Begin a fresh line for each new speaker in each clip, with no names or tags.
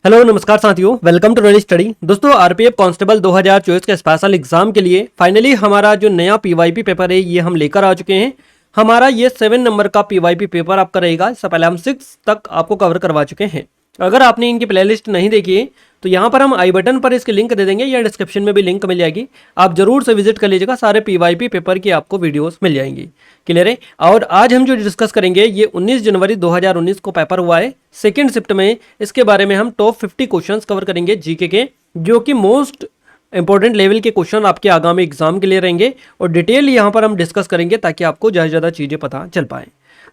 Hello नमस्कार साथियों, welcome to run study. दोस्तों, आरपीएफ कांस्टेबल 2024 के स्पेशल एग्जाम के लिए फाइनली हमारा जो नया पीवाईपी पेपर है ये हम लेकर आ चुके हैं। हमारा ये 7 नंबर का पीवाईपी पेपर आपका रहेगा। इससे पहले हम 6 तक आपको कवर करवा चुके हैं। अगर आपने इनकी प्लेलिस्ट नहीं देखी है तो यहाँ पर हम आई बटन पर इसके लिंक दे देंगे या डिस्क्रिप्शन में भी लिंक मिल जाएगी। आप जरूर से विजिट कर लीजिएगा, सारे पीवाईपी पेपर की आपको वीडियोस मिल जाएंगी। क्लियर है। और आज हम जो डिस्कस करेंगे ये 19 जनवरी 2019 को पेपर हुआ है, सेकेंड शिफ्ट में। इसके बारे में हम टॉप 50 क्वेश्चंस कवर करेंगे जीके के, जो कि मोस्ट इंपॉर्टेंट लेवल के क्वेश्चन आपके आगामी एग्जाम के लिए रहेंगे और डिटेल यहाँ पर हम डिस्कस करेंगे ताकि आपको ज़्यादा चीज़ें पता चल पाए।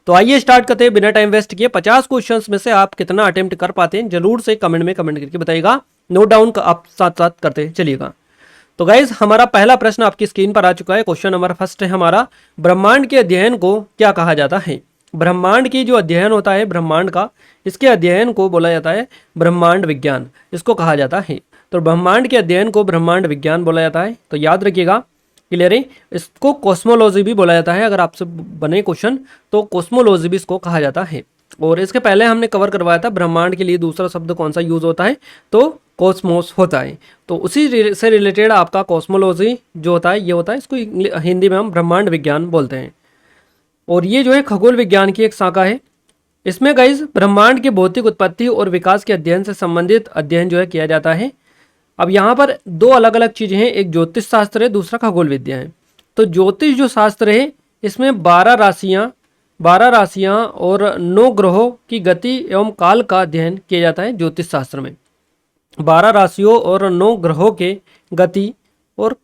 तो आइए स्टार्ट करते हैं बिना टाइम वेस्ट किए। 50 क्वेश्चंस में से आप कितना अटेम्प्ट कर पाते हैं जरूर से कमेंट में कमेंट करके बताइएगा। नोट डाउन आप साथ साथ करते चलिएगा। तो गाइज, हमारा पहला प्रश्न आपकी स्क्रीन पर आ चुका है। क्वेश्चन नंबर फर्स्ट है हमारा, ब्रह्मांड के अध्ययन को क्या कहा जाता है? ब्रह्मांड की जो अध्ययन होता है ब्रह्मांड का, इसके अध्ययन को बोला जाता है ब्रह्मांड विज्ञान, इसको कहा जाता है। तो ब्रह्मांड के अध्ययन को ब्रह्मांड विज्ञान बोला जाता है। तो याद रखिएगा, क्लियर है। इसको कॉस्मोलॉजी भी बोला जाता है। अगर आपसे बने क्वेश्चन तो कॉस्मोलॉजी भी इसको कहा जाता है। और इसके पहले हमने कवर करवाया था ब्रह्मांड के लिए दूसरा शब्द कौन सा यूज होता है, तो कॉस्मोस होता है। तो उसी से रिलेटेड आपका कॉस्मोलॉजी जो होता है ये होता है, इसको हिंदी में हम ब्रह्मांड विज्ञान बोलते हैं। और ये जो है खगोल विज्ञान की एक शाखा है। इसमें गाइज ब्रह्मांड की भौतिक उत्पत्ति और विकास के अध्ययन से संबंधित अध्ययन जो है किया जाता है। अब यहाँ पर दो अलग अलग चीज़ें हैं, एक ज्योतिष शास्त्र है, दूसरा खगोल विद्या है। तो ज्योतिष जो शास्त्र है इसमें 12 राशियाँ और 9 ग्रहों की गति एवं काल का अध्ययन किया जाता है। ज्योतिष शास्त्र में 12 राशियों और 9 ग्रहों के गति और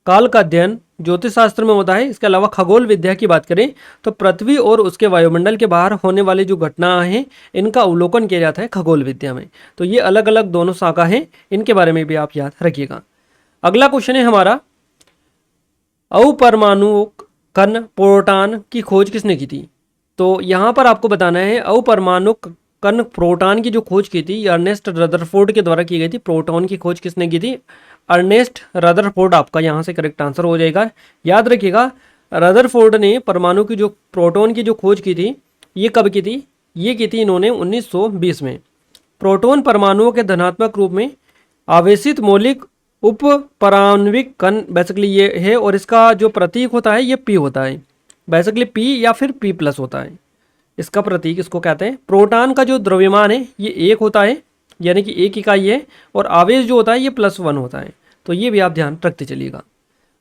काल का अध्ययन ज्योतिष शास्त्र में होता है। इसके अलावा खगोल विद्या की बात करें तो पृथ्वी और उसके वायुमंडल के बाहर होने वाली जो घटनाएं हैं इनका अवलोकन किया जाता है खगोल विद्या में। तो ये अलग अलग दोनों शाखा हैं, इनके बारे में भी आप याद रखिएगा। अगला क्वेश्चन है हमारा, अपरमाणु कण प्रोटॉन की खोज किसने की थी? तो यहाँ पर आपको बताना है अपरमाणु कण प्रोटॉन की जो खोज की थी अर्नेस्ट रदरफोर्ड के द्वारा की गई थी। प्रोटॉन की खोज किसने की थी? अर्नेस्ट रदरफोर्ड आपका यहाँ से करेक्ट आंसर हो जाएगा। याद रखिएगा, रदरफोर्ड ने परमाणु की जो प्रोटॉन की जो खोज की थी ये कब की थी? ये की थी इन्होंने 1920 में। प्रोटॉन परमाणुओं के धनात्मक रूप में आवेशित मौलिक उप परमाण्विक कण बेसिकली ये है, और इसका जो प्रतीक होता है ये पी होता है। बेसिकली पी या फिर पी प्लस होता है इसका प्रतीक, इसको कहते हैं। प्रोटॉन का जो द्रव्यमान है ये 1 होता है, यानी कि 1 इकाई है, और आवेश जो होता है ये +1 होता है। तो ये भी आप ध्यान रखते चलिएगा।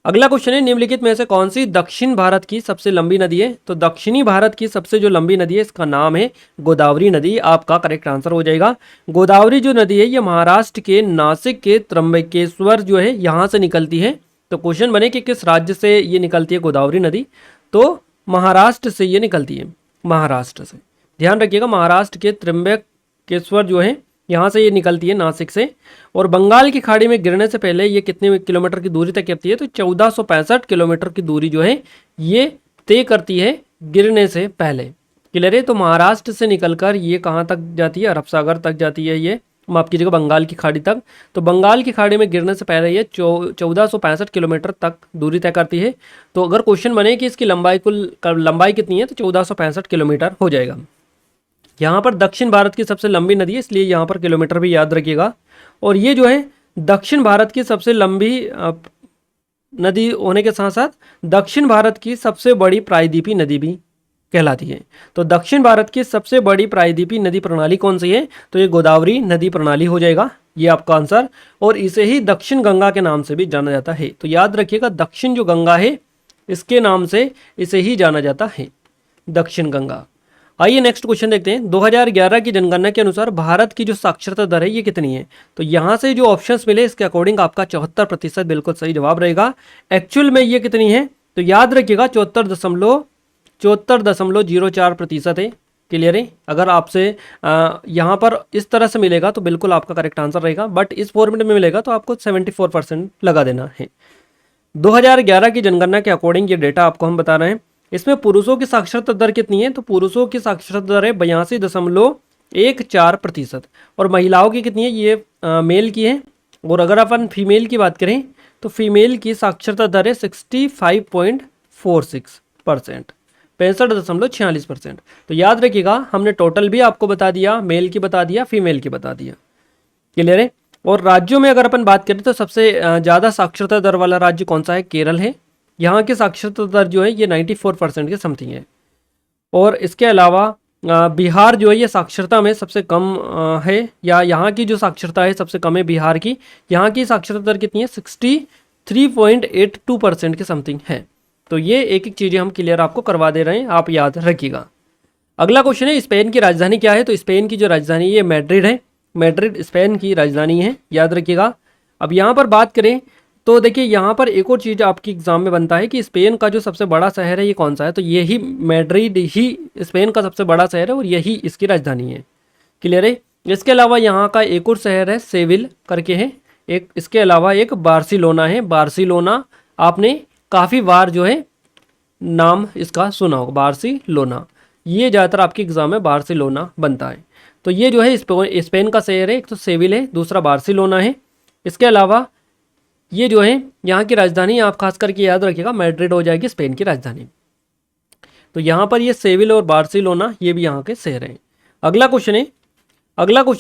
अगला क्वेश्चन है, निम्नलिखित में से कौन सी दक्षिण भारत की सबसे लंबी नदी है? तो दक्षिणी भारत की सबसे जो लंबी नदी है इसका नाम है गोदावरी नदी, आपका करेक्ट आंसर हो जाएगा। गोदावरी जो नदी है ये महाराष्ट्र के नासिक के त्र्यंबकेश्वर जो है यहाँ से निकलती है। तो क्वेश्चन बने कि किस राज्य से ये निकलती है गोदावरी नदी? तो महाराष्ट्र से ये निकलती है, महाराष्ट्र से। ध्यान रखिएगा, महाराष्ट्र के त्र्यंबकेश्वर जो है यहाँ से ये निकलती है, नासिक से। और बंगाल की खाड़ी में गिरने से पहले ये कितने किलोमीटर की दूरी तक करती है? तो 1465 किलोमीटर की दूरी जो है ये तय करती है गिरने से पहले। क्लियर है। तो महाराष्ट्र से निकलकर ये कहाँ तक जाती है? अरब सागर तक जाती है, ये माफ कीजिएगा बंगाल की खाड़ी तक। तो बंगाल की खाड़ी में गिरने से पहले ये 1465 किलोमीटर तक दूरी तय करती है। तो अगर क्वेश्चन बने कि इसकी लंबाई कुल लंबाई कितनी है तो 1465 किलोमीटर हो जाएगा। यहाँ पर दक्षिण भारत की सबसे लंबी नदी है, इसलिए यहाँ पर किलोमीटर भी याद रखिएगा। और ये जो है दक्षिण भारत की सबसे लंबी नदी होने के साथ साथ दक्षिण भारत की सबसे बड़ी प्रायद्वीपीय नदी भी कहलाती है। तो दक्षिण भारत की सबसे बड़ी प्रायद्वीपीय नदी प्रणाली कौन सी है? तो ये गोदावरी नदी प्रणाली हो जाएगा, ये आपका आंसर। और इसे ही दक्षिण गंगा के नाम से भी जाना जाता है। तो याद रखिएगा, दक्षिण जो गंगा है इसके नाम से इसे ही जाना जाता है, दक्षिण गंगा। आइए नेक्स्ट क्वेश्चन देखते हैं। 2011 की जनगणना के अनुसार भारत की जो साक्षरता दर है ये कितनी है? तो यहाँ से जो ऑप्शंस मिले इसके अकॉर्डिंग आपका 74% बिल्कुल सही जवाब रहेगा। एक्चुअल में ये कितनी है? तो याद रखिएगा 74.04% है। क्लियर है। अगर आपसे यहाँ पर इस तरह से मिलेगा तो बिल्कुल आपका करेक्ट आंसर रहेगा, बट इस फॉर्मेट में मिलेगा तो आपको 74% लगा देना है। 2011 की जनगणना के अकॉर्डिंग ये डेटा आपको हम बता रहे हैं। इसमें पुरुषों की साक्षरता दर कितनी है? तो पुरुषों की साक्षरता दर है 82.14% और महिलाओं की कितनी है? ये मेल की है। और अगर अपन फीमेल की बात करें तो फीमेल की साक्षरता दर है 65.46%, 65.46%। तो याद रखिएगा, हमने टोटल भी आपको बता दिया, मेल की बता दिया, फीमेल की बता दिया। क्लियर है। और राज्यों में अगर अपन बात करें तो सबसे ज़्यादा साक्षरता दर वाला राज्य कौन सा है? केरल है। यहाँ की साक्षरता दर जो है ये 94% के समथिंग है। और इसके अलावा बिहार जो है ये साक्षरता में सबसे कम है, या यहाँ की जो साक्षरता है सबसे कम है बिहार की। यहाँ की साक्षरता दर कितनी है? 63.82% के समथिंग है। तो ये एक एक चीज़ें हम क्लियर आपको करवा दे रहे हैं, आप याद रखिएगा। अगला क्वेश्चन है, स्पेन की राजधानी क्या है? तो स्पेन की जो राजधानी है ये मैड्रिड है। मैड्रिड स्पेन की राजधानी है, याद रखिएगा। अब यहाँ पर बात करें तो देखिए यहाँ पर एक और चीज़ आपकी एग्जाम में बनता है कि स्पेन का जो सबसे बड़ा शहर है ये कौन सा है? तो यही मैड्रिड ही स्पेन का सबसे बड़ा शहर है और यही इसकी राजधानी है। क्लियर है। इसके अलावा यहाँ का एक और शहर है सेविल करके है एक, इसके अलावा एक बार्सिलोना है। बार्सिलोना आपने काफ़ी बार जो है नाम इसका सुना होगा, बार्सिलोना। ये ज़्यादातर आपके एग्जाम में बार्सिलोना बनता है। तो ये जो है स्पेन का शहर है, एक तो सेविल है, दूसरा बार्सिलोना है। इसके अलावा ये जो है यहाँ की राजधानी आप खास करके याद रखिएगा, मैड्रिड हो जाएगी स्पेन की राजधानी। तो यहाँ पर ये सेविल और बार्सिलोना ये भी यहाँ के शहर हैं। अगला क्वेश्चन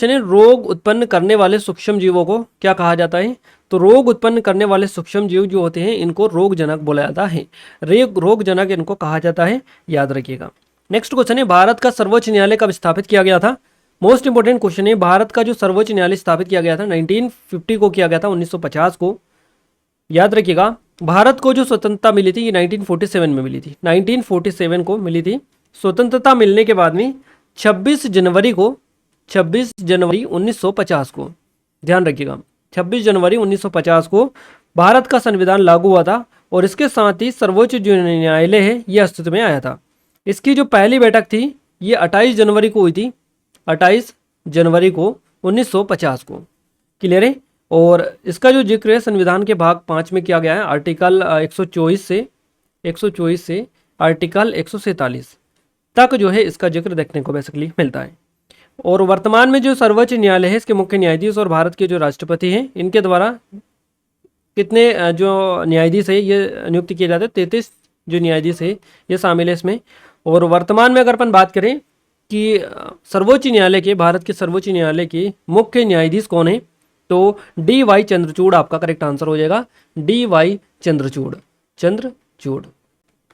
है रोग उत्पन्न करने वाले सूक्ष्म जीवों को क्या कहा जाता है? तो रोग उत्पन्न करने वाले सूक्ष्म जीव जो होते हैं इनको रोगजनक बोला जाता है। रोगजनक इनको कहा जाता है, याद रखिएगा। नेक्स्ट क्वेश्चन है, भारत का सर्वोच्च न्यायालय कब स्थापित किया गया था? मोस्ट इंपोर्टेंट क्वेश्चन है, भारत का जो सर्वोच्च न्यायालय स्थापित किया गया था 1950 को किया गया था, 1950 को। याद रखिएगा, भारत को जो स्वतंत्रता मिली थी ये 1947 में मिली थी, 1947 को मिली थी। स्वतंत्रता मिलने के बाद में 26 जनवरी 1950 को, ध्यान रखिएगा, 26 जनवरी 1950 को भारत का संविधान लागू हुआ था और इसके साथ ही सर्वोच्च जो न्यायालय है ये अस्तित्व में आया था। इसकी जो पहली बैठक थी ये 28 जनवरी को हुई थी, 28 जनवरी को 1950 को। क्लियर है। और इसका जो जिक्र है संविधान के भाग 5 में किया गया है, आर्टिकल 124 से आर्टिकल 147 तक जो है इसका जिक्र देखने को बेसिकली मिलता है। और वर्तमान में जो सर्वोच्च न्यायालय है इसके मुख्य न्यायाधीश और भारत के जो राष्ट्रपति हैं इनके द्वारा कितने जो न्यायाधीश है ये नियुक्त किए जाते हैं? 33 जो न्यायाधीश है ये शामिल है इसमें। और वर्तमान में अगर अपन बात करें कि सर्वोच्च न्यायालय के, भारत के सर्वोच्च न्यायालय के मुख्य न्यायाधीश कौन है? तो डी.वाई. चंद्रचूड़ आपका करेक्ट आंसर हो जाएगा, डी.वाई. चंद्रचूड़।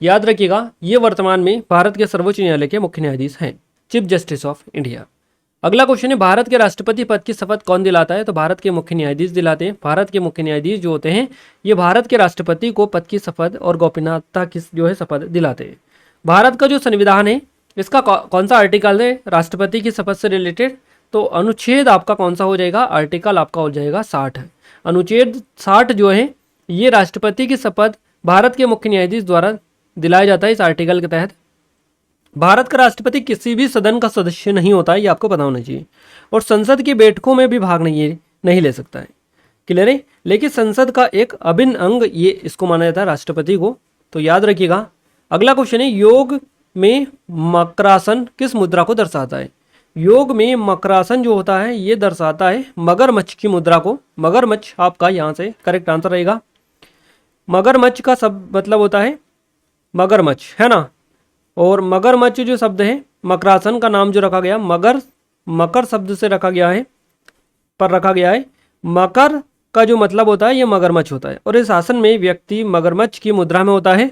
याद रखिएगा ये वर्तमान में भारत के सर्वोच्च न्यायालय के मुख्य न्यायाधीश हैं, चीफ जस्टिस ऑफ इंडिया। अगला क्वेश्चन है, भारत के राष्ट्रपति पद की शपथ कौन दिलाता है? तो भारत के मुख्य न्यायाधीश दिलाते हैं। भारत के मुख्य न्यायाधीश जो होते हैं ये भारत के राष्ट्रपति को पद की शपथ और गोपनीयता की जो है शपथ दिलाते हैं। भारत का जो संविधान है इसका कौन सा आर्टिकल है राष्ट्रपति की शपथ से रिलेटेड? तो अनुच्छेद आपका कौन सा हो जाएगा? आर्टिकल आपका हो जाएगा 60 है। अनुच्छेद 60 जो है ये राष्ट्रपति की शपथ भारत के मुख्य न्यायाधीश द्वारा दिलाया जाता है। इस आर्टिकल के तहत भारत का राष्ट्रपति किसी भी सदन का सदस्य नहीं होता है, ये आपको पता होना चाहिए, और संसद की बैठकों में भी भाग नहीं ले सकता है। क्लियर है। लेकिन संसद का एक अभिन्न अंग ये इसको माना जाता है राष्ट्रपति को, तो याद रखिएगा। अगला क्वेश्चन है, योग में मकरासन किस मुद्रा को दर्शाता है? योग में मकरासन जो होता है ये दर्शाता है मगरमच्छ की मुद्रा को। मगरमच्छ आपका यहाँ से करेक्ट आंसर रहेगा। मगरमच्छ का सब मतलब होता है मगरमच्छ, है ना। और मगरमच्छ जो शब्द है, मकरासन का नाम जो रखा गया मकर शब्द से रखा गया है, मकर का जो मतलब होता है ये मगरमच्छ होता है, और इस आसन में व्यक्ति मगरमच्छ की मुद्रा में होता है,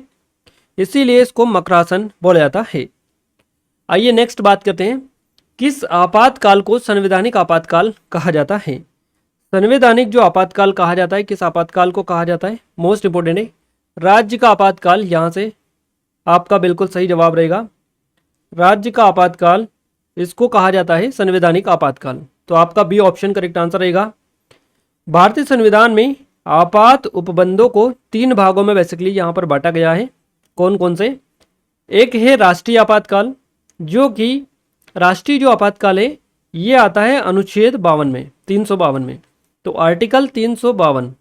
इसीलिए इसको मकरासन बोला जाता है। आइए नेक्स्ट बात करते हैं, किस आपातकाल को संवैधानिक आपातकाल कहा जाता है? संवैधानिक जो आपातकाल कहा जाता है, किस आपातकाल को कहा जाता है? मोस्ट इंपोर्टेंट है राज्य का आपातकाल, यहाँ से आपका बिल्कुल सही जवाब रहेगा। राज्य का आपातकाल इसको कहा जाता है संवैधानिक आपातकाल, तो आपका बी ऑप्शन करेक्ट आंसर रहेगा। भारतीय संविधान में आपात उपबंधों को 3 भागों में बेसिकली यहाँ पर बांटा गया है। कौन कौन से? एक है राष्ट्रीय आपातकाल, जो कि राष्ट्रीय जो आपातकाल है ये आता है अनुच्छेद 52 में, 352 में, तो आर्टिकल 352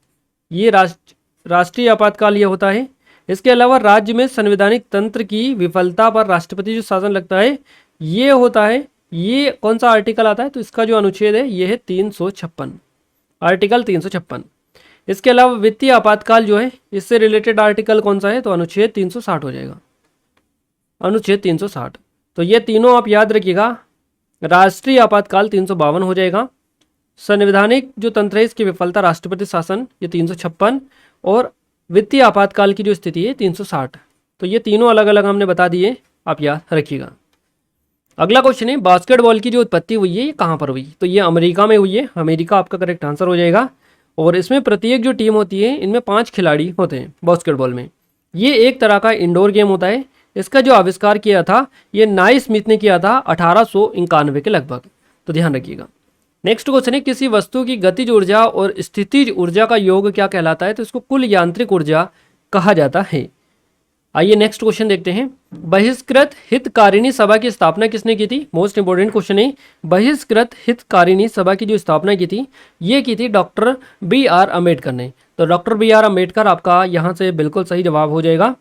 ये राष्ट्रीय आपातकाल ये होता है। इसके अलावा राज्य में संवैधानिक तंत्र की विफलता पर राष्ट्रपति जो शासन लगता है ये होता है, ये कौन सा आर्टिकल आता है? तो इसका जो अनुच्छेद है ये है 356, आर्टिकल 356। इसके अलावा वित्तीय आपातकाल जो है इससे रिलेटेड आर्टिकल कौन सा है? तो अनुच्छेद 360 हो जाएगा, अनुच्छेद 360। तो ये तीनों आप याद रखिएगा। राष्ट्रीय आपातकाल 352 हो जाएगा, संवैधानिक जो तंत्र है इसकी विफलता, राष्ट्रपति शासन, ये 356, और वित्तीय आपातकाल की जो स्थिति है 360। तो ये तीनों अलग अलग हमने बता दिए, आप याद रखिएगा। अगला क्वेश्चन है बास्केटबॉल की जो उत्पत्ति हुई है ये कहाँ पर हुई? तो ये अमेरिका में हुई है, अमेरिका आपका करेक्ट आंसर हो जाएगा। और इसमें प्रत्येक जो टीम होती है इनमें 5 खिलाड़ी होते हैं बास्केटबॉल में। ये एक तरह का इंडोर गेम होता है। इसका जो आविष्कार किया था ये नाइस्मिथ ने किया था 1891 के लगभग, तो ध्यान रखिएगा। नेक्स्ट क्वेश्चन है किसी वस्तु की गतिज ऊर्जा और स्थितिज ऊर्जा का योग क्या कहलाता है? तो इसको कुल यांत्रिक ऊर्जा कहा जाता है। आइए नेक्स्ट क्वेश्चन देखते हैं। बहिष्कृत हितकारिणी सभा की स्थापना किसने की थी? मोस्ट इंपोर्टेंट क्वेश्चन है। बहिष्कृत हितकारिणी सभा की जो स्थापना की थी ये की थी डॉक्टर BR अम्बेडकर ने। तो डॉक्टर BR अम्बेडकर आपका यहाँ से बिल्कुल सही जवाब हो जाएगा।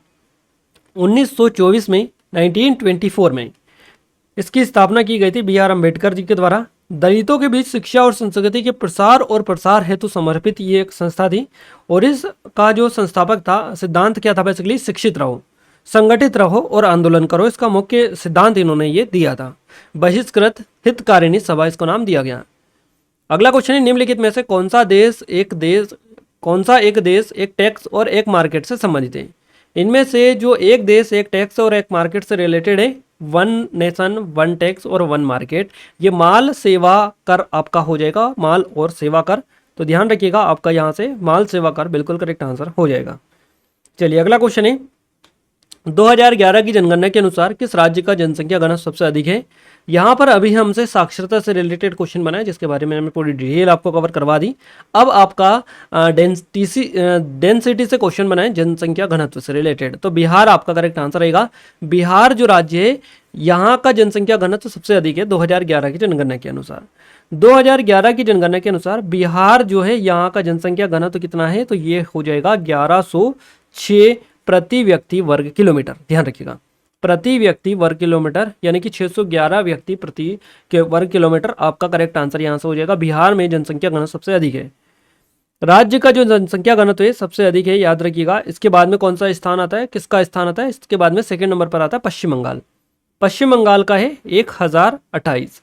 1924 में 1924 में इसकी स्थापना की गई थी BR अम्बेडकर जी के द्वारा। दलितों के बीच शिक्षा और संस्कृति के प्रसार और प्रसार हेतु समर्पित ये एक संस्था थी। और इसका जो संस्थापक था, सिद्धांत क्या था बेसिकली? शिक्षित रहो, संगठित रहो और आंदोलन करो। इसका मुख्य सिद्धांत इन्होंने ये दिया था। बहिष्कृत हितकारिणी सभा इसको नाम दिया गया। अगला क्वेश्चन है निम्नलिखित में से कौन सा एक देश एक टैक्स और एक मार्केट से संबंधित है? इनमें से जो एक देश एक टैक्स और एक मार्केट से रिलेटेड है, वन नेशन वन टैक्स और वन मार्केट, ये माल सेवा कर आपका हो जाएगा, माल और सेवा कर। तो ध्यान रखिएगा आपका यहाँ से माल सेवा कर बिल्कुल करेक्ट आंसर हो जाएगा। चलिए अगला क्वेश्चन है 2011 की जनगणना के अनुसार किस राज्य का जनसंख्या घनत्व सबसे अधिक है? यहाँ पर अभी हमसे साक्षरता से रिलेटेड क्वेश्चन बना है जिसके बारे में हमने पूरी डिटेल आपको कवर करवा दी। अब आपका डेंसिटी से क्वेश्चन बना है जनसंख्या घनत्व से रिलेटेड। तो बिहार आपका करेक्ट आंसर रहेगा। बिहार जो राज्य है यहाँ का जनसंख्या घनत्व सबसे अधिक है 2011 की जनगणना के अनुसार। 2011 की जनगणना के अनुसार बिहार जो है यहाँ का जनसंख्या घनत्व कितना है? तो ये हो जाएगा 1106 प्रति व्यक्ति वर्ग किलोमीटर। ध्यान रखिएगा प्रति व्यक्ति वर्ग किलोमीटर, यानी कि 611 व्यक्ति प्रति वर्ग किलोमीटर आपका करेक्ट आंसर यहाँ से हो जाएगा। बिहार में जनसंख्या घनत्व सबसे अधिक है। राज्य का जो जनसंख्या घनत्व है सबसे अधिक है, याद रखिएगा। इसके बाद में कौन सा स्थान आता है, किसका स्थान आता है? इसके बाद में सेकंड नंबर पर आता है पश्चिम बंगाल। पश्चिम बंगाल का है 1028।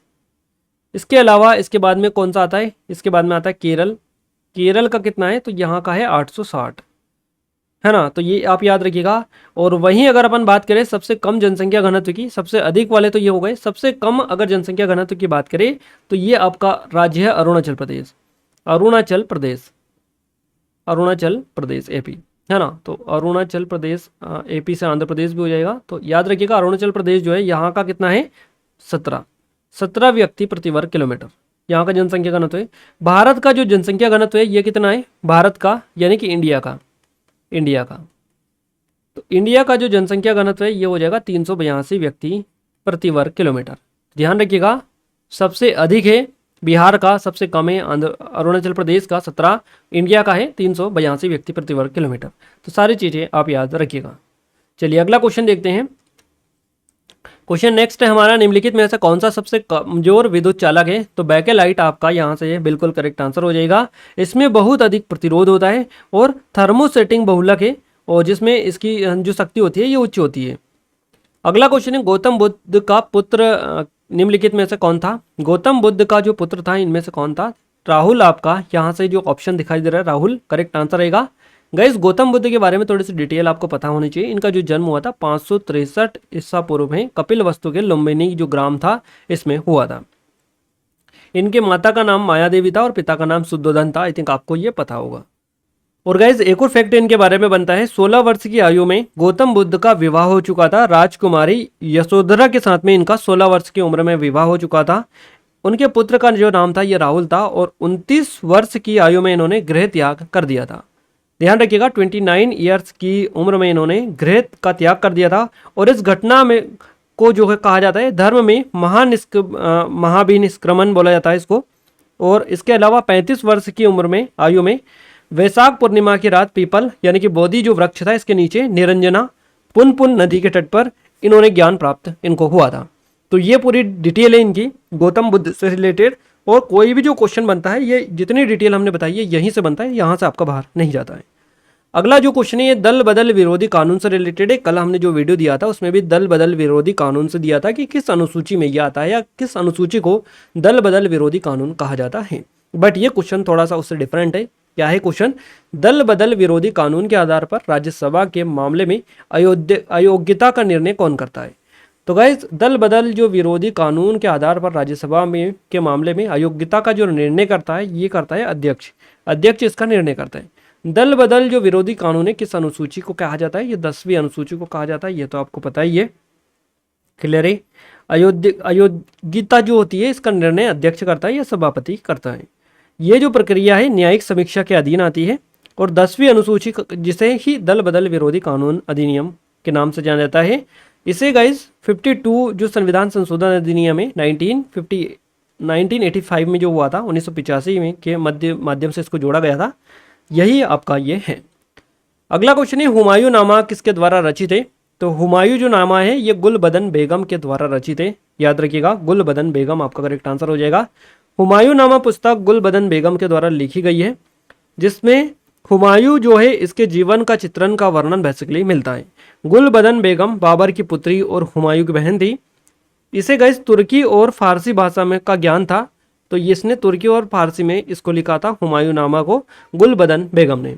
इसके अलावा इसके बाद में कौन सा आता है? इसके बाद में आता है केरल। केरल का कितना है? तो यहाँ का है 860, है ना। तो ये आप याद रखिएगा। और वहीं अगर अपन बात करें सबसे कम जनसंख्या घनत्व की, सबसे अधिक वाले तो ये हो गए, सबसे कम अगर जनसंख्या घनत्व की बात करें तो ये आपका राज्य है अरुणाचल प्रदेश। अरुणाचल प्रदेश, अरुणाचल प्रदेश AP, है ना। तो अरुणाचल प्रदेश AP से आंध्र प्रदेश भी हो जाएगा। तो याद रखिएगा अरुणाचल प्रदेश जो है यहाँ का कितना है? 17 व्यक्ति प्रति वर्ग किलोमीटर यहाँ का जनसंख्या घनत्व है। भारत का जो जनसंख्या घनत्व है ये कितना है? भारत का यानी कि इंडिया का तो इंडिया का जो जनसंख्या घनत्व है ये हो जाएगा 382 व्यक्ति प्रति वर्ग किलोमीटर। ध्यान रखिएगा सबसे अधिक है बिहार का, सबसे कम है अरुणाचल प्रदेश का 17, इंडिया का है 382 व्यक्ति प्रति वर्ग किलोमीटर। तो सारी चीज़ें आप याद रखिएगा। चलिए अगला क्वेश्चन देखते हैं। क्वेश्चन नेक्स्ट है हमारा, निम्नलिखित में से कौन सा सबसे कमजोर विद्युत चालक है? तो बैकेलाइट आपका यहाँ से बिल्कुल करेक्ट आंसर हो जाएगा। इसमें बहुत अधिक प्रतिरोध होता है और थर्मोसेटिंग बहुलक है, और जिसमें इसकी जो शक्ति होती है ये उच्च होती है। अगला क्वेश्चन है गौतम बुद्ध का पुत्र निम्नलिखित में से कौन था? गौतम बुद्ध का जो पुत्र था इनमें से कौन था? राहुल आपका यहाँ से जो ऑप्शन दिखाई दे रहा है राहुल करेक्ट आंसर रहेगा। गाइस गौतम बुद्ध के बारे में थोड़ी सी डिटेल आपको पता होनी चाहिए। इनका जो जन्म हुआ था 563 ईसा पूर्व में कपिलवस्तु के लुम्बिनी जो ग्राम था इसमें हुआ था। इनके माता का नाम माया देवी था और पिता का नाम शुद्धोधन था। आई थिंक आपको ये पता होगा। और गाइज एक और फैक्ट इनके बारे में बनता है, 16 वर्ष की आयु में गौतम बुद्ध का विवाह हो चुका था। राजकुमारी यशोधरा के साथ में इनका 16 वर्ष की उम्र में विवाह हो चुका था। उनके पुत्र का जो नाम था ये राहुल था और 29 वर्ष की आयु में इन्होंने गृह त्याग कर दिया था। ध्यान रखिएगा 29 ईयर्स की उम्र में इन्होंने गृह का त्याग कर दिया था। और इस घटना में को जो है कहा जाता है धर्म में महाभिनिष्क्रमण बोला जाता है इसको। और इसके अलावा 35 वर्ष की उम्र में आयु में वैशाख पूर्णिमा की रात पीपल यानी कि बोधि जो वृक्ष था इसके नीचे निरंजना पुनपुन नदी के तट पर इन्होंने ज्ञान प्राप्त इनको हुआ था। तो ये पूरी डिटेल है इनकी गौतम बुद्ध से रिलेटेड। और कोई भी जो क्वेश्चन बनता है ये जितनी डिटेल हमने बताई है यहीं से बनता है, यहाँ से आपका बाहर नहीं जाता है। अगला जो क्वेश्चन है ये दल बदल विरोधी कानून से रिलेटेड है। कल हमने जो वीडियो दिया था उसमें भी दल बदल विरोधी कानून से दिया था कि किस अनुसूची में यह आता है या किस अनुसूची को दल बदल विरोधी कानून कहा जाता है। बट ये क्वेश्चन थोड़ा सा उससे डिफरेंट है। क्या है क्वेश्चन? दल बदल विरोधी कानून के आधार पर राज्यसभा के मामले में अयोग्यता का निर्णय कौन करता है? तो गाइस, दल बदल जो विरोधी कानून के आधार पर राज्यसभा में के मामले में अयोग्यता का जो निर्णय करता है, ये करता है अध्यक्ष। अध्यक्ष इसका निर्णय करता है। दल बदल जो विरोधी कानून है, किस अनुसूची को कहा जाता है? ये 10वीं अनुसूची को कहा जाता है, ये तो आपको पता ही है। क्लियर है? अयोग्यता जो होती है, इसका निर्णय अध्यक्ष करता है या सभापति करता है। ये जो प्रक्रिया है न्यायिक समीक्षा के अधीन आती है। और 10वीं अनुसूची जिसे ही दल बदल विरोधी कानून अधिनियम के नाम से जाना जाता है, इसे गाइस 52 जो संविधान संशोधन अधिनियम है 1985 में जो हुआ था, 1985 में के माध्यम से इसको जोड़ा गया था। यही आपका ये है। अगला क्वेश्चन है, हुमायूं नामा किसके द्वारा रचित है? तो हुमायूं जो नामा है ये गुलबदन बेगम के द्वारा रचित है। याद रखिएगा, गुलबदन बेगम आपका करेक्ट आंसर हो जाएगा। हुमायूं नामा पुस्तक गुलबदन बेगम के द्वारा लिखी गई है, जिसमें हुमायूं जो है इसके जीवन का चित्रण का वर्णन बेसिकली मिलता है। गुलबदन बेगम बाबर की पुत्री और हुमायूं की बहन थी। इसे गैस तुर्की और फारसी भाषा में का ज्ञान था, तो इसने तुर्की और फारसी में इसको लिखा था, हुमायूं नामा को गुलबदन बेगम ने।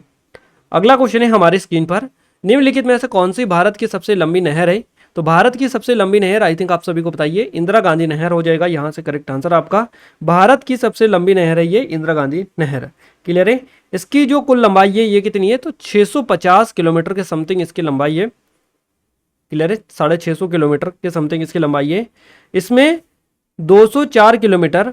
अगला क्वेश्चन है हमारी स्क्रीन पर, निम्नलिखित में से कौन सी भारत की सबसे लंबी नहर है? तो भारत की सबसे लंबी नहर आई थिंक आप सभी को बताइए, इंदिरा गांधी नहर हो जाएगा यहाँ से करेक्ट आंसर आपका। भारत की सबसे लंबी नहर है ये इंदिरा गांधी नहर। क्लियर है? इसकी जो कुल लंबाई है ये कितनी है? तो 650 किलोमीटर के समथिंग इसकी लंबाई है। क्लियर है? 650 किलोमीटर के समथिंग इसकी लंबाई है। इसमें 204 किलोमीटर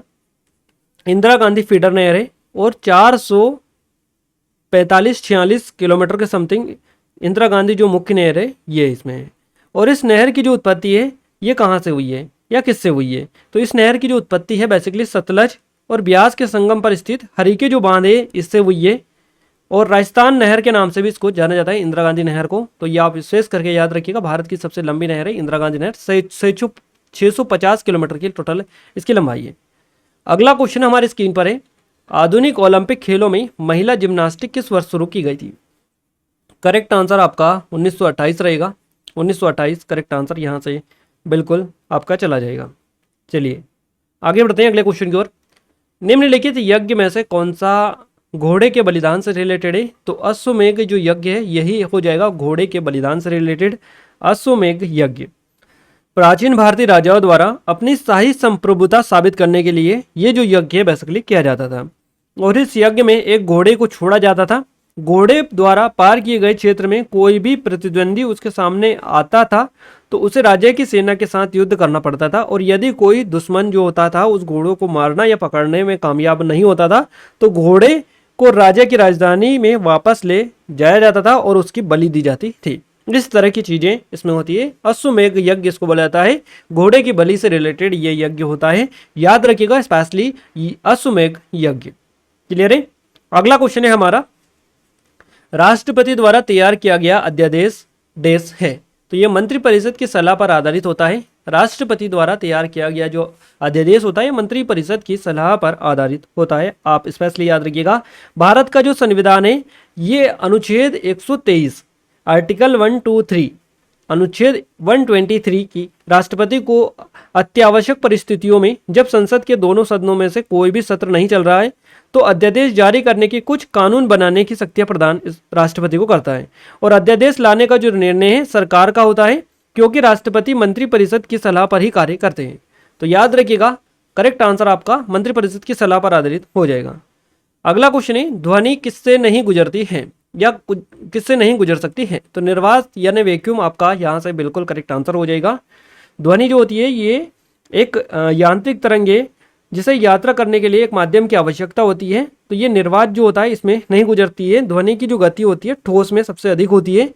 इंदिरा गांधी फीडर नहर है और 445-46 किलोमीटर के समथिंग इंदिरा गांधी जो मुख्य नहर है ये इसमें है। और इस नहर की जो उत्पत्ति है ये कहाँ से हुई है या किससे हुई है? तो इस नहर की जो उत्पत्ति है बेसिकली सतलज और ब्यास के संगम पर स्थित हरिके जो बांध है इससे हुई है। और राजस्थान नहर के नाम से भी इसको जाना जाता है, इंदिरा गांधी नहर को। तो ये आप विशेष करके याद रखिएगा, भारत की सबसे लंबी नहर है इंदिरा गांधी नहर, 650 किलोमीटर की टोटल इसकी लंबाई है। अगला क्वेश्चन हमारी स्क्रीन पर है, आधुनिक ओलंपिक खेलों में महिला जिम्नास्टिक किस वर्ष शुरू की गई थी? करेक्ट आंसर आपका 1928 रहेगा। 1928 करेक्ट आंसर यहाँ से बिल्कुल आपका चला जाएगा। चलिए आगे बढ़ते हैं अगले क्वेश्चन की ओर। निम्नलिखित यज्ञ में से कौन सा घोड़े के बलिदान से रिलेटेड है? तो अश्वमेध जो यज्ञ है यही हो जाएगा घोड़े के बलिदान से रिलेटेड, अश्वमेध यज्ञ। प्राचीन भारतीय राजाओं द्वारा अपनी शाही संप्रभुता साबित करने के लिए ये जो यज्ञ है बेसिकली किया जाता था। और इस यज्ञ में एक घोड़े को छोड़ा जाता था। घोड़े द्वारा पार किए गए क्षेत्र में कोई भी प्रतिद्वंदी उसके सामने आता था तो उसे राजा की सेना के साथ युद्ध करना पड़ता था। और यदि कोई दुश्मन जो होता था उस घोड़ों को मारना या पकड़ने में कामयाब नहीं होता था तो घोड़े को राजा की राजधानी में वापस ले जाया जाता था और उसकी बलि दी जाती थी। इस तरह की चीजें इसमें होती है। अश्वमेध यज्ञ इसको बोला जाता है, घोड़े की बलि से रिलेटेड ये यज्ञ होता है। याद रखिएगा स्पेशली अश्वमेध यज्ञ। क्लियर है? अगला क्वेश्चन है हमारा, राष्ट्रपति द्वारा तैयार किया गया अध्यादेश देश है। तो ये मंत्रिपरिषद की सलाह पर आधारित होता है। राष्ट्रपति द्वारा तैयार किया गया जो अध्यादेश होता है मंत्रिपरिषद की सलाह पर आधारित होता है। आप स्पेशली याद रखिएगा, भारत का जो संविधान है ये अनुच्छेद 123 आर्टिकल 123 अनुच्छेद 123 की राष्ट्रपति को अत्यावश्यक परिस्थितियों में जब संसद के दोनों सदनों में से कोई भी सत्र नहीं चल रहा है तो अध्यादेश जारी करने की, कुछ कानून बनाने की शक्तियां प्रदान इस राष्ट्रपति को करता है। और अध्यादेश लाने का जो निर्णय है सरकार का होता है, क्योंकि राष्ट्रपति मंत्रिपरिषद की सलाह पर ही कार्य करते हैं। तो याद रखिएगा करेक्ट आंसर आपका मंत्रिपरिषद की सलाह पर आधारित हो जाएगा। अगला क्वेश्चन है, ध्वनि किससे नहीं गुजरती है या किससे नहीं गुजर सकती है? तो निर्वात यानी वैक्यूम आपका यहाँ से बिल्कुल करेक्ट आंसर हो जाएगा। ध्वनि जो होती है ये एक यांत्रिक तरंग है जिसे यात्रा करने के लिए एक माध्यम की आवश्यकता होती है। तो ये निर्वात जो होता है इसमें नहीं गुजरती है। ध्वनि की जो गति होती है ठोस में सबसे अधिक होती है,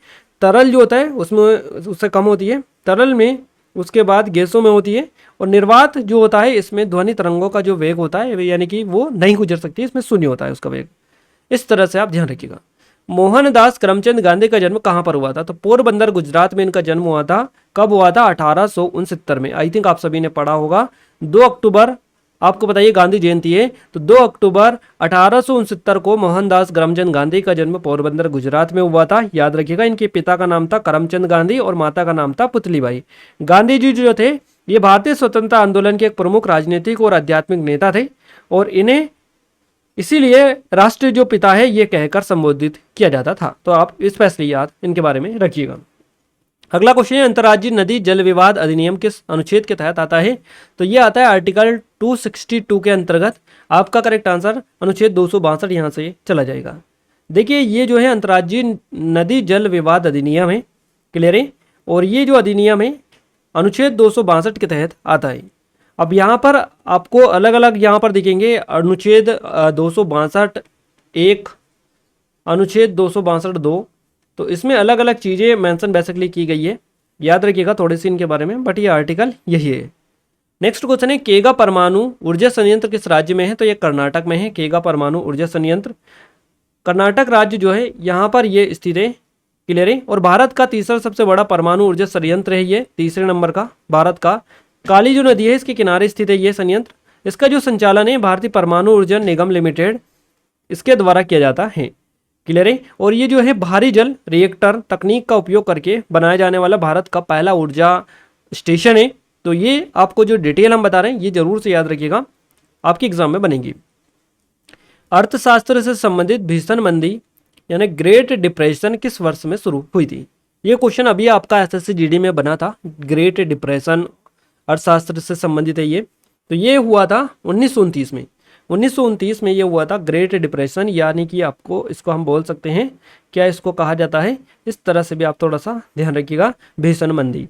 तरल जो होता है उसमें उससे कम होती है, तरल में उसके बाद गैसों में होती है। और निर्वात जो होता है इसमें ध्वनि तरंगों का जो वेग होता है यानी कि वो नहीं गुजर सकती, इसमें शून्य होता है उसका वेग। इस तरह से आप ध्यान रखिएगा। मोहनदास करमचंद गांधी का जन्म कहाँ पर हुआ था? तो पोरबंदर गुजरात में इनका जन्म हुआ था। कब हुआ था? 1869 में। आई थिंक आप सभी ने पढ़ा होगा। 2 अक्टूबर आपको बताइए गांधी जयंती है, तो 2 अक्टूबर 1869 को मोहनदास करमचंद गांधी का जन्म पोरबंदर गुजरात में हुआ था। याद रखिएगा इनके पिता का नाम था करमचंद गांधी और माता का नाम था पुतलीबाई। गांधी जी जो थे ये भारतीय स्वतंत्रता आंदोलन के एक प्रमुख राजनीतिक और आध्यात्मिक नेता थे और इन्हें इसीलिए राष्ट्र जो पिता है ये कहकर संबोधित किया जाता था। तो आप स्पेशली याद इनके बारे में रखिएगा। अगला क्वेश्चन है, अंतर्राज्यीय नदी जल विवाद अधिनियम किस अनुच्छेद के तहत आता है? तो ये आता है आर्टिकल 262 के अंतर्गत। आपका करेक्ट आंसर अनुच्छेद 262 यहाँ से चला जाएगा। देखिए ये जो है अंतर्राज्यीय नदी जल विवाद अधिनियम है, क्लियर है, और ये जो अधिनियम है अनुच्छेद 262 के तहत आता है। अब यहाँ पर आपको अलग अलग यहाँ पर दिखेंगे अनुच्छेद 262 एक, अनुच्छेद 262 2, तो इसमें अलग अलग चीज़ें मेंशन बेसिकली की गई है, याद रखिएगा थोड़ी सी इनके बारे में, बट ये आर्टिकल यही है। नेक्स्ट क्वेश्चन है, केगा परमाणु ऊर्जा संयंत्र किस राज्य में है? तो ये कर्नाटक में है, केगा परमाणु ऊर्जा संयंत्र कर्नाटक राज्य जो है यहाँ पर ये स्थित है, क्लियर है। और भारत का तीसरा सबसे बड़ा परमाणु ऊर्जा संयंत्र है ये, तीसरे नंबर का भारत का। काली जो नदी है इसके किनारे स्थित है ये संयंत्र। इसका जो संचालन है भारतीय परमाणु ऊर्जा निगम लिमिटेड इसके द्वारा किया जाता है, क्लियर है। और ये जो है भारी जल रिएक्टर तकनीक का उपयोग करके बनाया जाने वाला भारत का पहला ऊर्जा स्टेशन है। तो ये आपको जो डिटेल हम बता रहे हैं ये जरूर से याद रखिएगा, आपके एग्जाम में बनेगी। अर्थशास्त्र से संबंधित भीषण मंदी यानी ग्रेट डिप्रेशन किस वर्ष में शुरू हुई थी? ये क्वेश्चन अभी आपका एसएससी जीडी में बना था। ग्रेट डिप्रेशन अर्थशास्त्र से संबंधित है ये। तो ये हुआ था 1929 में, 1929 में ये हुआ था ग्रेट डिप्रेशन, यानी कि आपको इसको हम बोल सकते हैं, क्या इसको कहा जाता है, इस तरह से भी आप थोड़ा सा ध्यान रखिएगा। भीषण मंदी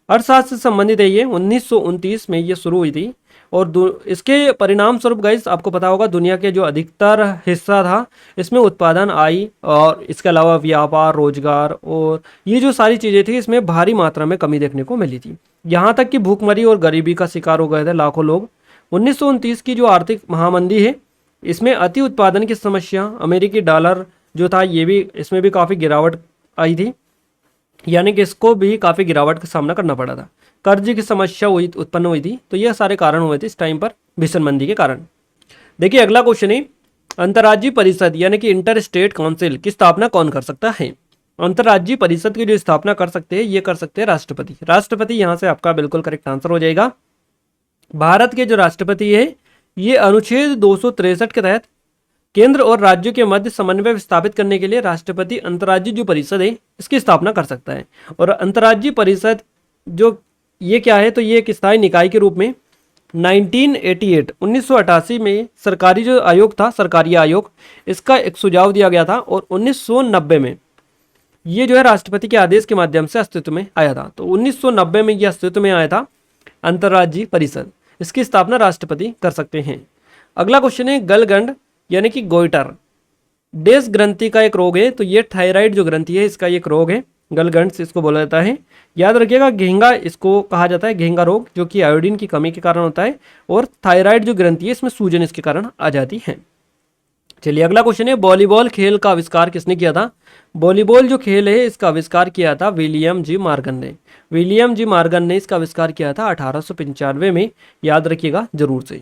अर्थशास्त्र से संबंधित है ये, 1929 में ये शुरू हुई थी। और इसके परिणाम स्वरूप गाइस आपको पता होगा दुनिया के जो अधिकतर हिस्सा था इसमें उत्पादन आई, और इसके अलावा व्यापार रोजगार और ये जो सारी चीज़ें थी इसमें भारी मात्रा में कमी देखने को मिली थी। यहाँ तक कि भूखमरी और गरीबी का शिकार हो गए थे लाखों लोग। 1929 की जो आर्थिक महामंदी है इसमें अति उत्पादन की समस्या, अमेरिकी डॉलर जो था ये भी, इसमें भी काफ़ी गिरावट आई थी, यानी कि इसको भी काफ़ी गिरावट का सामना करना पड़ा था। कर्ज की समस्या उत्पन्न हुई थी। तो ये सारे कारण हुए थे इस टाइम पर भीषण मंदी के कारण। देखिए अगला क्वेश्चन है, अंतर्राज्यीय परिषद यानी कि इंटर स्टेट काउंसिल की स्थापना कौन कर सकता है? अंतर्राज्यीय परिषद की जो स्थापना कर सकते हैं ये कर सकते हैं राष्ट्रपति। राष्ट्रपति यहाँ से आपका बिल्कुल करेक्ट आंसर हो जाएगा। भारत के जो राष्ट्रपति है ये अनुच्छेद 263 के तहत केंद्र और राज्यों के मध्य समन्वय स्थापित करने के लिए राष्ट्रपति अंतर्राज्यीय जो परिषद है इसकी स्थापना कर सकता है। और अंतर्राज्यीय परिषद जो ये क्या है, तो ये एक स्थायी निकाय के रूप में 1988 में सरकारी जो आयोग था, सरकारी आयोग, इसका एक सुझाव दिया गया था। और 1990 में ये जो है राष्ट्रपति के आदेश के माध्यम से अस्तित्व में आया था। तो 1990 में ये अस्तित्व में आया था अंतर्राज्यीय परिषद, इसकी स्थापना राष्ट्रपति कर सकते हैं। अगला क्वेश्चन है, गलगंड यानी कि गोइटर डेस ग्रंथि का एक रोग है। तो ये थायराइड जो ग्रंथि है इसका एक रोग है, गलगंड इसको बोला जाता है। याद रखिएगा घेंगा इसको कहा जाता है, घेंगा रोग, जो कि आयोडीन की कमी के कारण होता है। और थायराइड जो ग्रंथि है इसमें सूजन इसके कारण आ जाती है। चलिए अगला क्वेश्चन है, वॉलीबॉल खेल का आविष्कार किसने किया था? वॉलीबॉल जो खेल है इसका आविष्कार किया था विलियम जी मॉर्गन ने। विलियम जी मॉर्गन ने इसका आविष्कार किया था 1895 में, याद रखिएगा जरूर से।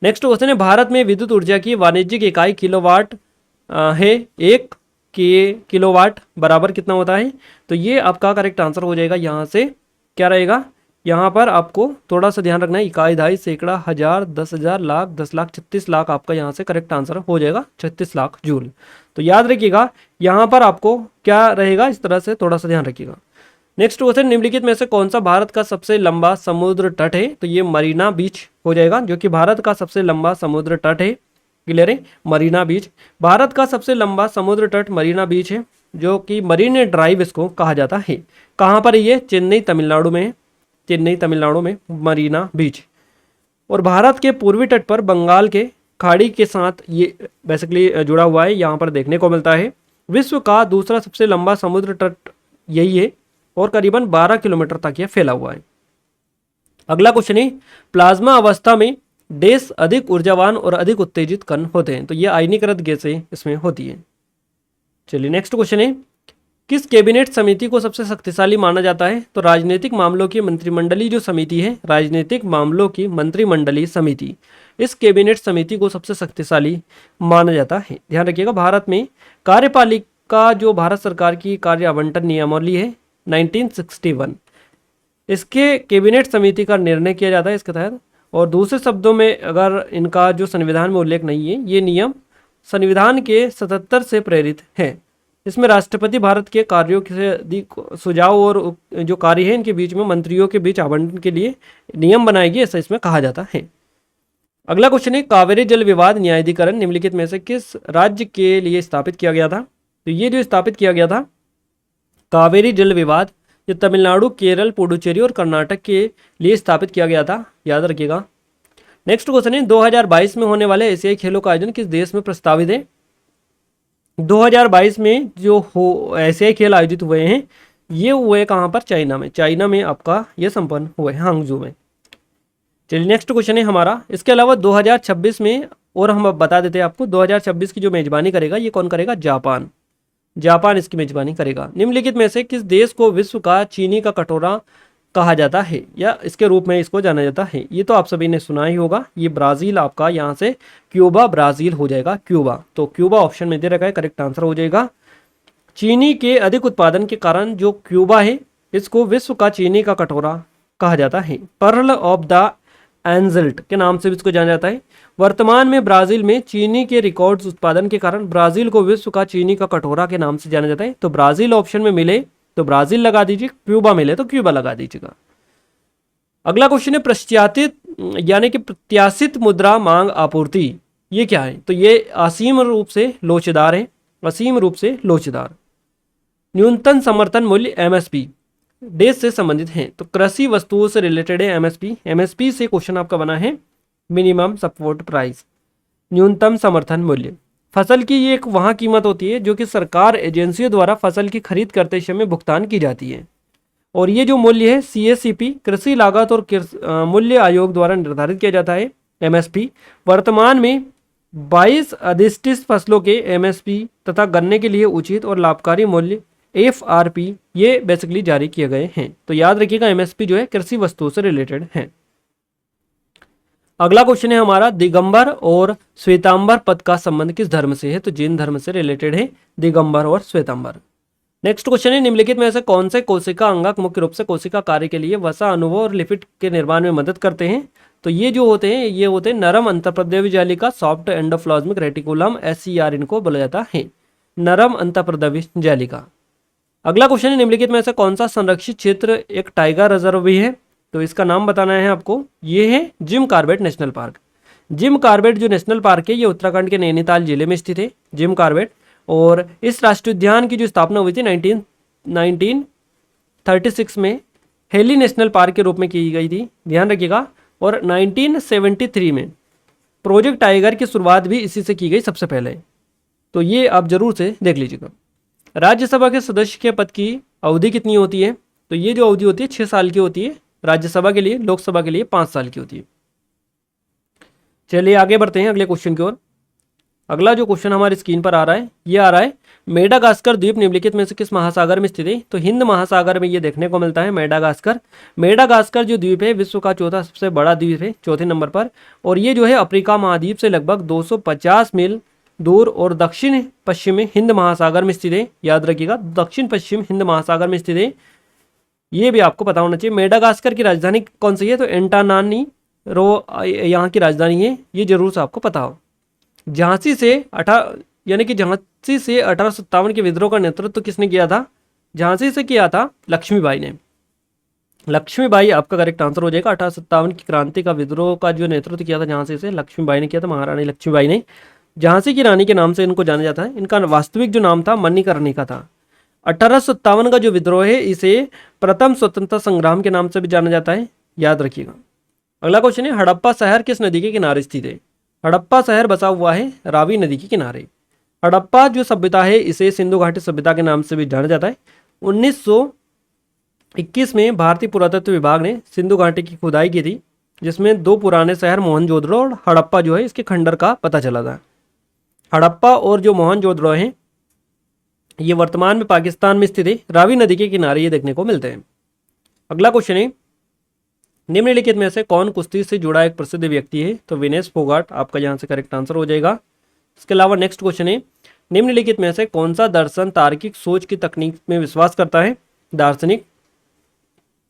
नेक्स्ट क्वेश्चन है, भारत में विद्युत ऊर्जा की वाणिज्यिक इकाई किलोवाट है। 1 किलोवाट बराबर कितना होता है? तो ये आपका करेक्ट आंसर हो जाएगा। यहाँ से क्या रहेगा, यहाँ पर आपको थोड़ा सा ध्यान रखना है, इकाई, दहाई, सैकड़ा, हजार, 10,000, लाख, 10 लाख, 36 लाख आपका यहाँ से करेक्ट आंसर हो जाएगा, 36 लाख जूल। तो याद रखिएगा यहाँ पर आपको क्या रहेगा, इस तरह से थोड़ा सा ध्यान रखिएगा। नेक्स्ट क्वेश्चन, निम्नलिखित में से कौन सा भारत का सबसे लंबा समुद्र तट है? तो ये मरीना बीच हो जाएगा, जो कि भारत का सबसे लंबा समुद्र तट है, क्लियर है, मरीना बीच। भारत का सबसे लंबा समुद्र तट मरीना बीच है, जो कि मरीन ड्राइव इसको कहा जाता है। कहाँ पर ये? चेन्नई तमिलनाडु में, चेन्नई तमिलनाडु में मरीना बीच। और भारत के पूर्वी तट पर बंगाल के खाड़ी के साथ ये बेसिकली जुड़ा हुआ है, यहाँ पर देखने को मिलता है। विश्व का दूसरा सबसे लंबा समुद्र तट यही है और करीबन 12 किलोमीटर तक यह फैला हुआ है। अगला क्वेश्चन है, प्लाज्मा अवस्था में डेस अधिक ऊर्जावान और अधिक उत्तेजित कण होते हैं? तो ये आयनीकृत गैसें इसमें होती है। चलिए नेक्स्ट क्वेश्चन है, किस कैबिनेट समिति को सबसे शक्तिशाली माना जाता है? तो राजनीतिक मामलों की मंत्रिमंडलीय जो समिति है, राजनीतिक मामलों की मंत्रिमंडलीय समिति, इस कैबिनेट समिति को सबसे शक्तिशाली माना जाता है। ध्यान रखिएगा, भारत में कार्यपालिका जो भारत सरकार की कार्य आवंटन नियमावली है 1961, इसके कैबिनेट समिति का निर्णय किया जाता है इसके तहत। और दूसरे शब्दों में अगर इनका जो संविधान में उल्लेख नहीं है, ये नियम संविधान के 77 से प्रेरित है। इसमें राष्ट्रपति भारत के कार्यों के सुझाव और जो कार्य है इनके बीच में मंत्रियों के बीच आवंटन के लिए नियम बनाएगी, ऐसा इसमें कहा जाता है। अगला क्वेश्चन है, कावेरी जल विवाद न्यायाधिकरण निम्नलिखित में से किस राज्य के लिए स्थापित किया गया था? तो ये जो स्थापित किया गया था कावेरी जल विवाद, ये तमिलनाडु, केरल, पुडुचेरी और कर्नाटक के लिए स्थापित किया गया था, याद रखिएगा। नेक्स्ट क्वेश्चन है, 2022 में होने वाले एशियाई खेलों का आयोजन किस देश में प्रस्तावित है? 2022 में जो एशियाई खेल आयोजित हुए हैं ये हुए कहाँ पर? चाइना में। चाइना में आपका ये संपन्न हुए हैं, हांगजू में। चलिए नेक्स्ट क्वेश्चन है हमारा, इसके अलावा 2026 में, और हम अब बता देते हैं आपको, 2026 की जो मेजबानी करेगा ये कौन करेगा? जापान। जापान इसकी मेजबानी करेगा। निम्नलिखित में से किस देश को विश्व का चीनी का कटोरा कहा जाता है या इसके रूप में इसको जाना जाता है? ये तो आप सभी ने सुना ही होगा, ये ब्राज़ील आपका यहाँ से क्यूबा ब्राज़ील हो जाएगा, क्यूबा। तो क्यूबा ऑप्शन में दे रखा है, करेक्ट आंसर हो जाएगा। चीनी के अधिक उत्पादन के कारण जो क्यूबा है इसको विश्व का चीनी का कटोरा कहा जाता है। पर्ल ऑफ द एंजल्ट के नाम से भी इसको जाना जाता है। वर्तमान में ब्राजील में चीनी के रिकॉर्ड्स उत्पादन के कारण ब्राजील को विश्व का चीनी का कटोरा के नाम से जाना जाता है। तो ब्राजील ऑप्शन में मिले तो ब्राजील लगा दीजिए, क्यूबा मिले तो क्यूबा लगा दीजिएगा। अगला क्वेश्चन है, प्रत्याशित यानी कि प्रत्याशित मुद्रा मांग आपूर्ति, ये क्या है? तो ये असीम रूप से लोचदार है, असीम रूप से लोचदार। न्यूनतम समर्थन मूल्य एमएसपी देश से संबंधित हैं, तो कृषि वस्तुओं से रिलेटेड है एमएसपी। एमएसपी से क्वेश्चन आपका बना है मिनिमम सपोर्ट प्राइस, न्यूनतम समर्थन मूल्य। फसल की ये एक वहाँ कीमत होती है जो कि सरकार एजेंसियों द्वारा फसल की खरीद करते समय भुगतान की जाती है, और ये जो मूल्य है सीएससीपी कृषि लागत और मूल्य आयोग द्वारा निर्धारित किया जाता है। एमएसपी वर्तमान में 22 अधिष्ठित फसलों के एमएसपी तथा गन्ने के लिए उचित और लाभकारी मूल्य एफआरपी ये बेसिकली जारी किए गए हैं। तो याद रखिएगा एमएसपी जो है कृषि वस्तुओं से रिलेटेड है। अगला क्वेश्चन है हमारा, दिगंबर और श्वेतांबर पद का संबंध किस धर्म से है? तो जैन धर्म से रिलेटेड है दिगंबर और श्वेतांबर। नेक्स्ट क्वेश्चन है, निम्नलिखित में से कौन से कोशिका अंगक मुख्य रूप से कोशिका कार्य के लिए वसा अनुभव और लिपिड के निर्माण में मदद करते हैं? तो ये जो होते हैं ये होते हैं नरम अंतःप्रद्रव्य जालिका, सॉफ्ट एंडोप्लाज्मिक रेटिकुलम, एससीआर इनको बोला जाता है, नरम अंतःप्रद्रव्य जालिका। अगला क्वेश्चन है, निम्नलिखित में से कौन सा संरक्षित क्षेत्र एक टाइगर रिजर्व भी है? तो इसका नाम बताना है आपको, ये है Jim Corbett national park. Jim Corbett जो नेशनल पार्क है ये उत्तराखंड के नैनीताल जिले में स्थित है, जिम कॉर्बेट। और इस राष्ट्रीय उद्यान की जो स्थापना हुई थी 1936 में हेली नेशनल पार्क के रूप में की गई थी, ध्यान रखिएगा। और 1973 में प्रोजेक्ट टाइगर की शुरुआत भी इसी से की गई सबसे पहले, तो ये आप जरूर से देख लीजिएगा। राज्यसभा के सदस्य के पद की अवधि कितनी होती है? तो ये जो अवधि होती है 6 साल की होती है राज्यसभा के लिए, लोकसभा के लिए 5 साल की होती है। चलिए आगे बढ़ते हैं अगले क्वेश्चन की ओर। अगला जो क्वेश्चन हमारी स्क्रीन पर आ रहा है ये आ रहा है, मेडागास्कर द्वीप निम्नलिखित में से किस महासागर में स्थित है? तो हिंद महासागर में ये देखने को मिलता है मेडागास्कर। मेडागास्कर जो द्वीप है विश्व का चौथा सबसे बड़ा द्वीप है, चौथे नंबर पर, और ये जो है अफ्रीका महाद्वीप से लगभग 250 मील दूर और दक्षिण पश्चिम में हिंद महासागर में स्थित है। याद रखिएगा दक्षिण पश्चिम हिंद महासागर में स्थित है, ये भी आपको पता होना चाहिए। मेडागास्कर की राजधानी कौन सी है? तो एंटानानीरो यहाँ की राजधानी है, ये जरूर से आपको पता हो। झांसी से 1857 के विद्रोह का नेतृत्व किसने किया था? झांसी से किया था लक्ष्मीबाई ने। लक्ष्मीबाई आपका करेक्ट आंसर हो जाएगा। 1857 की क्रांति का विद्रोह का जो नेतृत्व किया था झांसी से लक्ष्मीबाई ने किया था, महारानी लक्ष्मीबाई ने। झांसी की रानी के नाम से इनको जाना जाता है। इनका वास्तविक जो नाम था मणिकर्णिका था। 1857 का जो विद्रोह है इसे प्रथम स्वतंत्रता संग्राम के नाम से भी जाना जाता है, याद रखिएगा। अगला क्वेश्चन है, हड़प्पा शहर किस नदी के किनारे स्थित है? हड़प्पा शहर बसा हुआ है रावी नदी के किनारे। हड़प्पा जो सभ्यता है इसे सिंधु घाटी सभ्यता के नाम से भी जाना जाता है। 1921 में भारतीय पुरातत्व विभाग ने सिंधु घाटी की खुदाई की थी, जिसमें 2 पुराने शहर मोहनजोदड़ो और हड़प्पा जो है इसके खंडर का पता चला था। हड़प्पा और जो मोहनजोदड़ो हैं ये वर्तमान में पाकिस्तान में स्थित है, रावी नदी के किनारे ये देखने को मिलते हैं। अगला क्वेश्चन है, निम्नलिखित में से कौन कुश्ती से जुड़ा एक प्रसिद्ध व्यक्ति है? तो विनेश फोगाट आपका यहाँ से करेक्ट आंसर हो जाएगा। इसके अलावा नेक्स्ट क्वेश्चन है, निम्नलिखित में से कौन सा दर्शन तार्किक सोच की तकनीक में विश्वास करता है? दार्शनिक।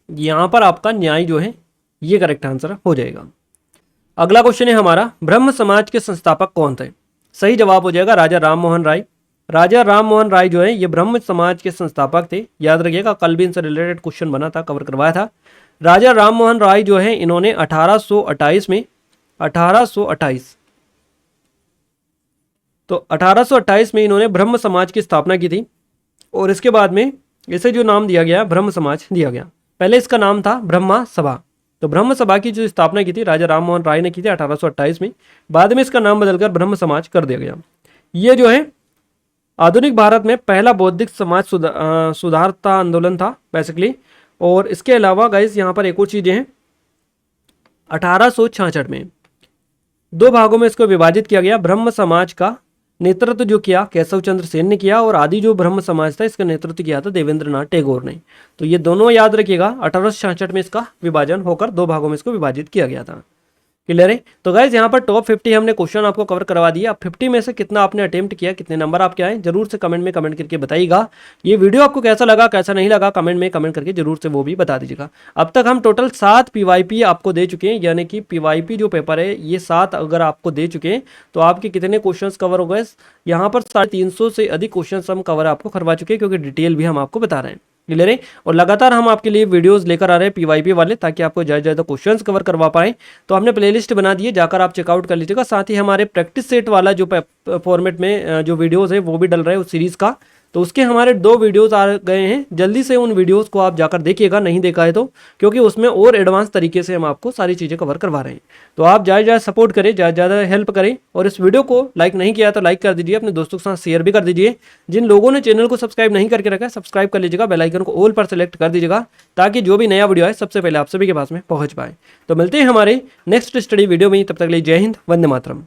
यहाँ पर आपका न्याय जो है ये करेक्ट आंसर हो जाएगा। अगला क्वेश्चन है हमारा, ब्रह्म समाज के संस्थापक कौन थे? सही जवाब हो जाएगा राजा राम मोहन राय। राजा राम मोहन राय जो है ये ब्रह्म समाज के संस्थापक थे। याद रखिएगा, कल भी इनसे रिलेटेड क्वेश्चन बना था, कवर करवाया था। राजा राम मोहन राय जो है इन्होंने 1828 में 1828 में इन्होंने ब्रह्म समाज की स्थापना की थी। और इसके बाद में इसे जो नाम दिया गया ब्रह्म समाज दिया गया। पहले इसका नाम था ब्रह्मा सभा। तो ब्रह्म सभा की जो स्थापना की थी राजा राम मोहन राय ने की थी 1828 में। बाद में इसका नाम बदलकर ब्रह्म समाज कर दिया गया। ये जो है आधुनिक भारत में पहला बौद्धिक समाज सुधारता आंदोलन था बेसिकली। और इसके अलावा गाइस यहाँ पर एक और चीजें हैं। 1866 में 2 भागों में इसको विभाजित किया गया। ब्रह्म समाज का नेतृत्व जो किया केशव चंद्र सेन ने किया, और आदि जो ब्रह्म समाज था इसका नेतृत्व किया था देवेंद्रनाथ टैगोर ने। तो ये दोनों याद रखिएगा, 1866 में इसका विभाजन होकर 2 भागों में इसको विभाजित किया गया था। क्लियर है? तो गाइज यहाँ पर टॉप 50 हमने क्वेश्चन आपको कवर करवा दिया। अब 50 में से कितना आपने अटेम्प्ट किया, कितने नंबर आपके आए, जरूर से कमेंट में कमेंट करके बताइएगा। ये वीडियो आपको कैसा लगा कैसा नहीं लगा कमेंट में कमेंट करके जरूर से वो भी बता दीजिएगा। अब तक हम टोटल 7 PYP आपको दे चुके हैं, यानी कि PYP जो पेपर है ये 7 अगर आपको दे चुके हैं तो आपके कितने क्वेश्चन कवर हो गए? यहाँ पर 350 से अधिक क्वेश्चन हम कवर आपको करवा चुके हैं, क्योंकि डिटेल भी हम आपको बता रहे हैं। क्लियर है? और लगातार हम आपके लिए वीडियोस लेकर आ रहे हैं PYP वाले, ताकि आपको ज़्यादा क्वेश्चंस कवर करवा पाएं। तो हमने प्लेलिस्ट बना दी है, जाकर आप चेकआउट कर लीजिएगा। साथ ही हमारे प्रैक्टिस सेट वाला जो फॉर्मेट में जो वीडियोस है वो भी डल रहा है उस सीरीज़ का। तो उसके हमारे 2 वीडियोस आ गए हैं, जल्दी से उन वीडियोस को आप जाकर देखिएगा, नहीं देखा है तो, क्योंकि उसमें और एडवांस तरीके से हम आपको सारी चीज़ें कवर करवा रहे हैं। तो आप ज़्यादा सपोर्ट करें, ज़्यादा हेल्प करें, और इस वीडियो को लाइक नहीं किया तो लाइक कर दीजिए, अपने दोस्तों के साथ शेयर भी कर दीजिए। जिन लोगों ने चैनल को सब्सक्राइब नहीं करके रखा है सब्सक्राइब कर लीजिएगा, बेल आइकन को ऑल पर सेलेक्ट कर दीजिएगा, ताकि जो भी नया वीडियो है सबसे पहले आप सभी के पास में पहुँच पाए। तो मिलते हैं हमारे नेक्स्ट स्टडी वीडियो में, तब तक के लिए जय हिंद, वंदे मातरम।